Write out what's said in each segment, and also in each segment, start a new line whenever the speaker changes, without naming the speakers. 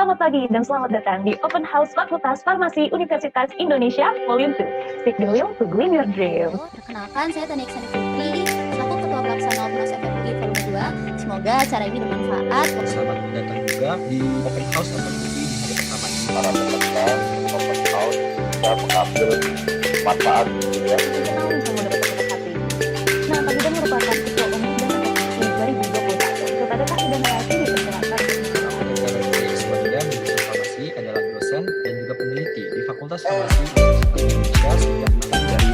Selamat pagi dan selamat datang di Open House Fakultas Farmasi Universitas Indonesia Vol.II. Stick the wheel to glean your dreams.
Perkenalkan, saya Tidak Putri, selaku Ketua Pelaksana Ormas FFUI Volume 2. Semoga acara ini bermanfaat.
Selamat datang juga di Open House FFUI di hari pertama ini.
Para peserta Open House bisa mengambil manfaat ya.
Nah, Pak Tidak merupakan Ketua Umum dan FFUI 2021. Kepada Pak Tidak Narahubung dipersilakan.
Sebagai farmasi adalah dosen dan juga peneliti di Fakultas Farmasi Indonesia sejak dari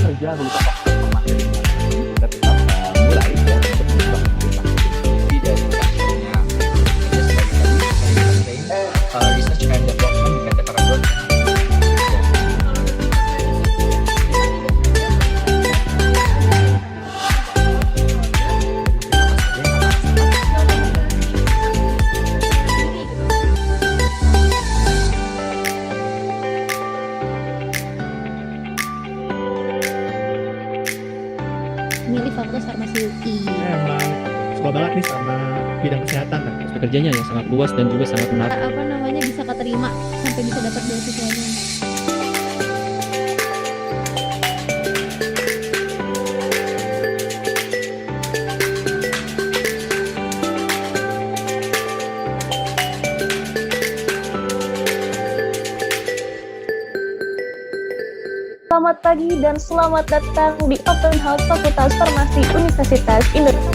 kerja lupa kita tetap mulai dan berubah
tidak akhirnya research and development di PT Paragon.
Milih Fakultas Farmasi UI.
Emang suka banget nih sama bidang kesehatan. Pekerjaannya yang sangat luas dan juga sangat menarik.
Bisa keterima sampai bisa dapat beasiswanya.
Selamat pagi dan selamat datang di Open House Fakultas Farmasi Universitas Indonesia.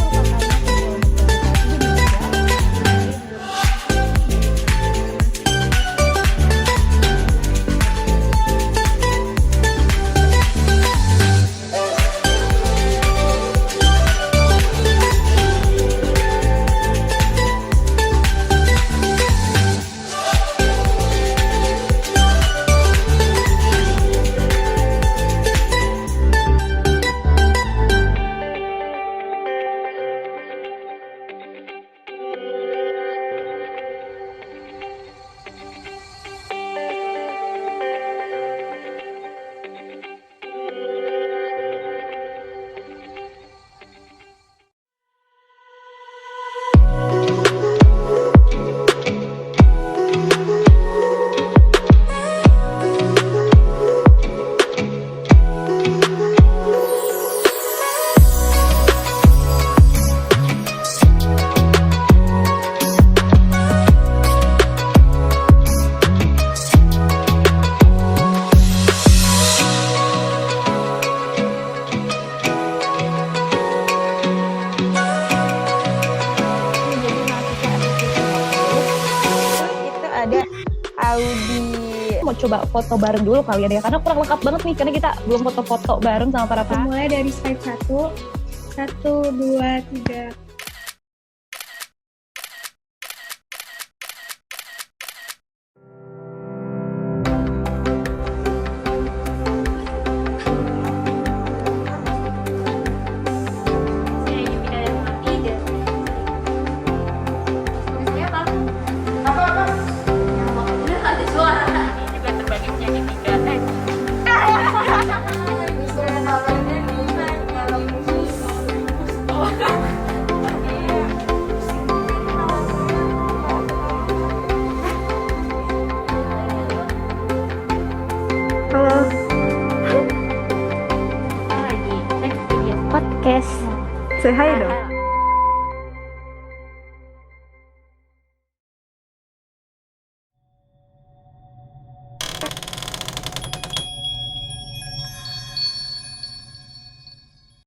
Ada Audi. Mau coba foto bareng dulu kalian ya, karena kurang lengkap banget nih, karena kita belum foto-foto bareng sama para
Mulai dari slide 1, 1, 2, 3.
podcast.
Say hi dong.